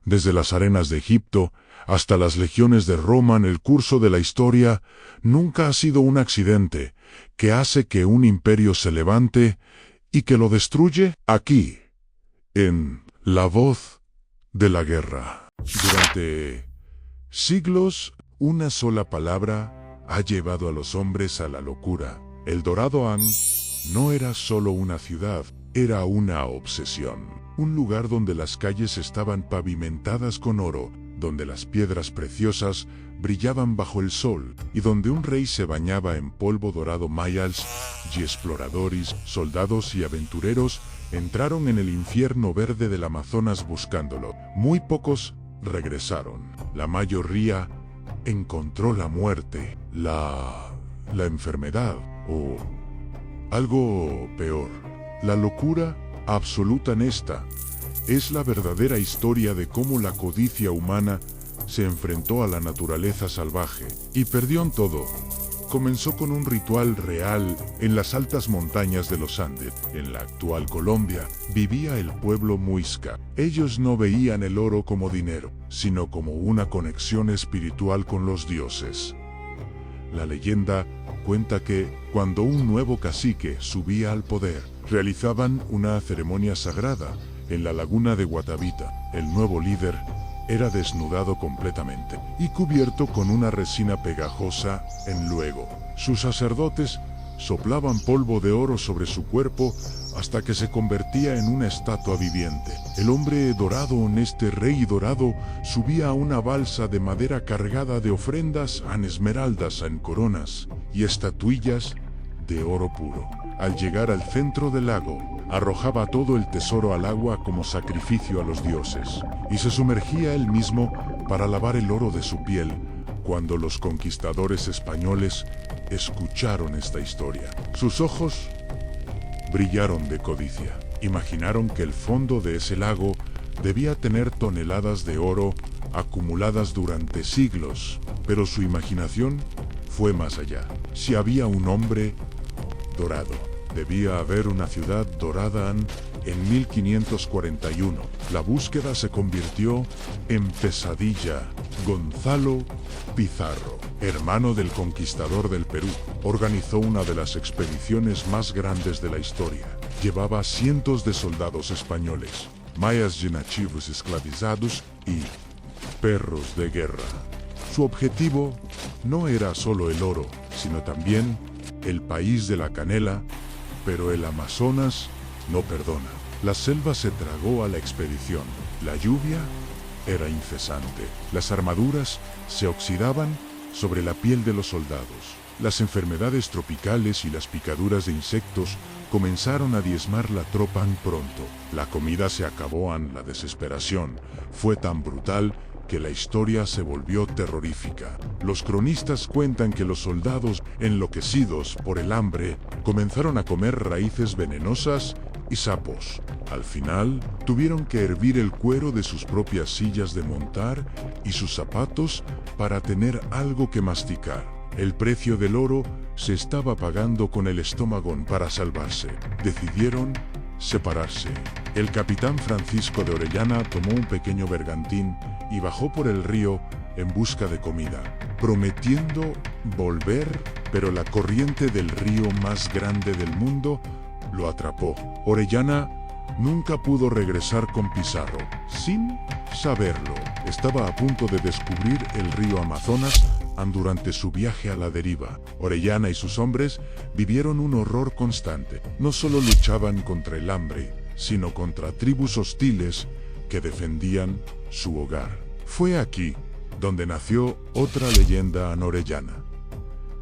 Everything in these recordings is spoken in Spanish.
Desde las arenas de Egipto hasta las legiones de Roma en el curso de la historia, nunca ha sido un accidente que hace que un imperio se levante y que lo destruye. Aquí, en La Voz de la Guerra. Durante siglos, una sola palabra ha llevado a los hombres a la locura. El Doradoan no era solo una ciudad, era una obsesión. Un lugar donde las calles estaban pavimentadas con oro, donde las piedras preciosas brillaban bajo el sol, y donde un rey se bañaba en polvo dorado. Mayas y exploradores, soldados y aventureros entraron en el infierno verde del Amazonas buscándolo. Muy pocos regresaron. La mayoría encontró la muerte, la enfermedad o algo peor. La locura absoluta en esta es la verdadera historia de cómo la codicia humana se enfrentó a la naturaleza salvaje y perdió en todo. Comenzó con un ritual real en las altas montañas de los Andes. En la actual Colombia vivía el pueblo muisca. Ellos no veían el oro como dinero, sino como una conexión espiritual con los dioses. La leyenda cuenta que, cuando un nuevo cacique subía al poder, realizaban una ceremonia sagrada en la laguna de Guatavita. El nuevo líder era desnudado completamente y cubierto con una resina pegajosa. Luego, sus sacerdotes soplaban polvo de oro sobre su cuerpo hasta que se convertía en una estatua viviente. El hombre dorado, este rey dorado, subía a una balsa de madera cargada de ofrendas en esmeraldas, en coronas y estatuillas de oro puro. Al llegar al centro del lago, arrojaba todo el tesoro al agua como sacrificio a los dioses, y se sumergía él mismo para lavar el oro de su piel. Cuando los conquistadores españoles escucharon esta historia, sus ojos brillaron de codicia. Imaginaron que el fondo de ese lago debía tener toneladas de oro acumuladas durante siglos, pero su imaginación fue más allá. Si había un hombre dorado, debía haber una ciudad dorada. En 1541, la búsqueda se convirtió en pesadilla. Gonzalo Pizarro, hermano del conquistador del Perú, organizó una de las expediciones más grandes de la historia. Llevaba cientos de soldados españoles, mayas y nativos esclavizados y perros de guerra. Su objetivo no era solo el oro, sino también el país de la canela, pero el Amazonas no perdona. La selva se tragó a la expedición. La lluvia era incesante. Las armaduras se oxidaban sobre la piel de los soldados. Las enfermedades tropicales y las picaduras de insectos comenzaron a diezmar la tropa. Pronto, la comida se acabó. La desesperación fue tan brutal que la historia se volvió terrorífica. Los cronistas cuentan que los soldados, enloquecidos por el hambre, comenzaron a comer raíces venenosas y sapos. Al final, tuvieron que hervir el cuero de sus propias sillas de montar y sus zapatos para tener algo que masticar. El precio del oro se estaba pagando con el estómago. Para salvarse, decidieron separarse. El capitán Francisco de Orellana tomó un pequeño bergantín y bajó por el río en busca de comida, prometiendo volver, pero la corriente del río más grande del mundo lo atrapó. Orellana nunca pudo regresar con Pizarro. Sin saberlo, estaba a punto de descubrir el río Amazonas durante su viaje a la deriva. Orellana y sus hombres vivieron un horror constante. No solo luchaban contra el hambre, sino contra tribus hostiles que defendían su hogar. Fue aquí donde nació otra leyenda orellana.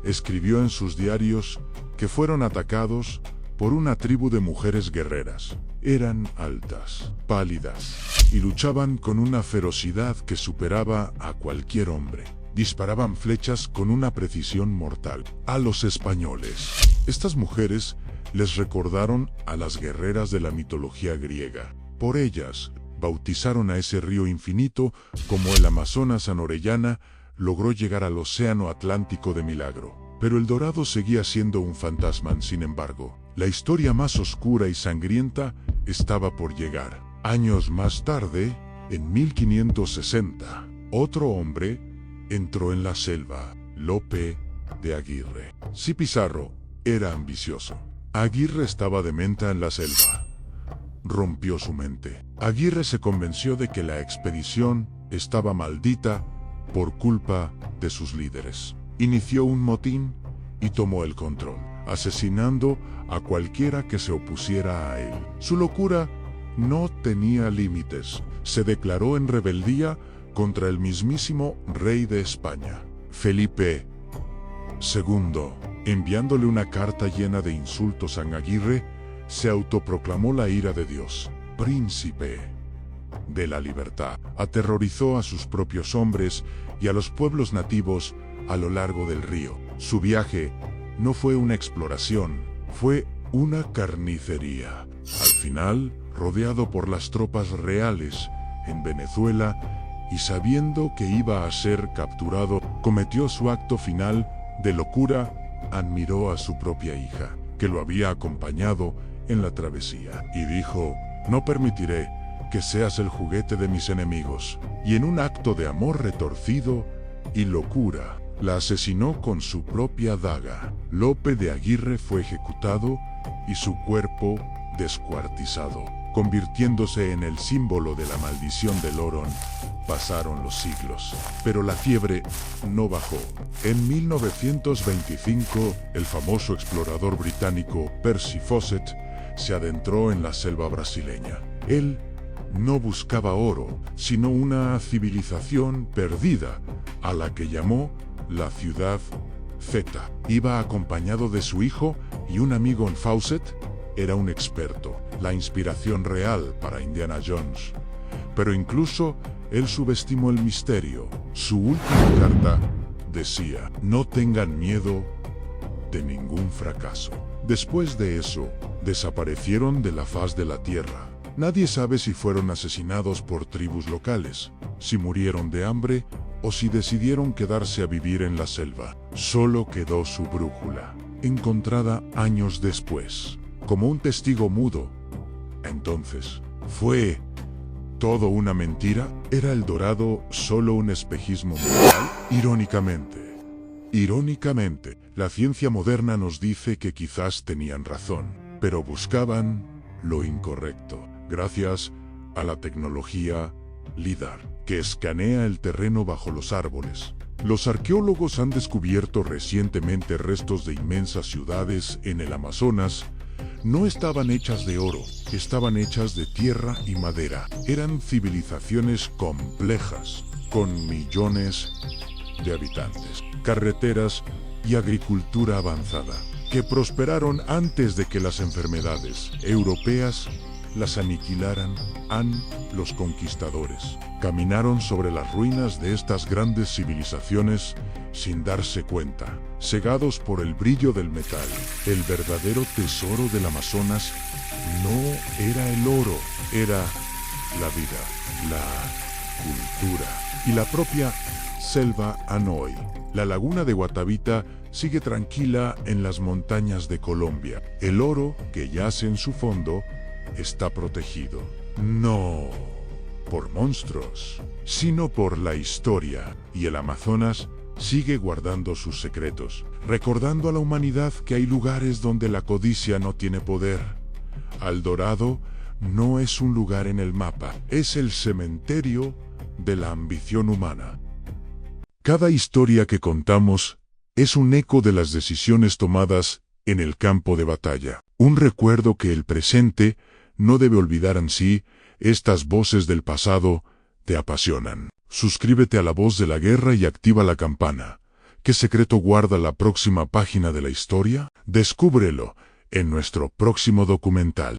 Escribió en sus diarios que fueron atacados por una tribu de mujeres guerreras. Eran altas, pálidas, y luchaban con una ferocidad que superaba a cualquier hombre. Disparaban flechas con una precisión mortal a los españoles. Estas mujeres les recordaron a las guerreras de la mitología griega. Por ellas, bautizaron a ese río infinito como el Amazonas. Orellana logró llegar al océano Atlántico de milagro. Pero el dorado seguía siendo un fantasma. Sin embargo, la historia más oscura y sangrienta estaba por llegar. Años más tarde, En 1560, otro hombre entró en la selva, Lope de Aguirre. Si Pizarro era ambicioso, Aguirre estaba de menta en la selva. Rompió su mente. Aguirre se convenció de que la expedición estaba maldita por culpa de sus líderes. Inició un motín y tomó el control, asesinando a cualquiera que se opusiera a él. Su locura no tenía límites. Se declaró en rebeldía contra el mismísimo rey de España, Felipe II. Enviándole una carta llena de insultos a Aguirre, se autoproclamó la ira de Dios, príncipe de la libertad. Aterrorizó a sus propios hombres y a los pueblos nativos a lo largo del río. Su viaje no fue una exploración, fue una carnicería. Al final, rodeado por las tropas reales en Venezuela y sabiendo que iba a ser capturado, cometió su acto final de locura. Admiró a su propia hija, que lo había acompañado en la travesía, y dijo: «No permitiré que seas el juguete de mis enemigos». Y en un acto de amor retorcido y locura, la asesinó con su propia daga. Lope de Aguirre fue ejecutado y su cuerpo descuartizado, convirtiéndose en el símbolo de la maldición del Orón. Pasaron los siglos, pero la fiebre no bajó. En 1925, el famoso explorador británico Percy Fawcett se adentró en la selva brasileña. Él no buscaba oro, sino una civilización perdida, a la que llamó la Ciudad Z. Iba acompañado de su hijo y un amigo. En Fawcett era un experto, la inspiración real para Indiana Jones. Pero incluso él subestimó el misterio. Su última carta decía: «No tengan miedo de ningún fracaso». Después de eso, desaparecieron de la faz de la tierra. Nadie sabe si fueron asesinados por tribus locales, si murieron de hambre o si decidieron quedarse a vivir en la selva. Solo quedó su brújula, encontrada años después, como un testigo mudo. Entonces, ¿fue todo una mentira? ¿Era El Dorado solo un espejismo mental? Irónicamente, la ciencia moderna nos dice que quizás tenían razón, pero buscaban lo incorrecto. Gracias a la tecnología LIDAR, que escanea el terreno bajo los árboles, los arqueólogos han descubierto recientemente restos de inmensas ciudades en el Amazonas. No estaban hechas de oro, estaban hechas de tierra y madera. Eran civilizaciones complejas, con millones de habitantes, carreteras y agricultura avanzada, que prosperaron antes de que las enfermedades europeas las aniquilaran. Los conquistadores caminaron sobre las ruinas de estas grandes civilizaciones sin darse cuenta, cegados por el brillo del metal. El verdadero tesoro del Amazonas no era el oro, era la vida, la cultura y la propia selva Anoy. La laguna de Guatavita sigue tranquila en las montañas de Colombia. El oro que yace en su fondo está protegido, no por monstruos, sino por la historia. Y el Amazonas sigue guardando sus secretos, recordando a la humanidad que hay lugares donde la codicia no tiene poder. El Dorado no es un lugar en el mapa, es el cementerio de la ambición humana. Cada historia que contamos es un eco de las decisiones tomadas en el campo de batalla, un recuerdo que el presente no debe olvidar. Así, estas voces del pasado te apasionan. Suscríbete a La Voz de la Guerra y activa la campana. ¿Qué secreto guarda la próxima página de la historia? Descúbrelo en nuestro próximo documental.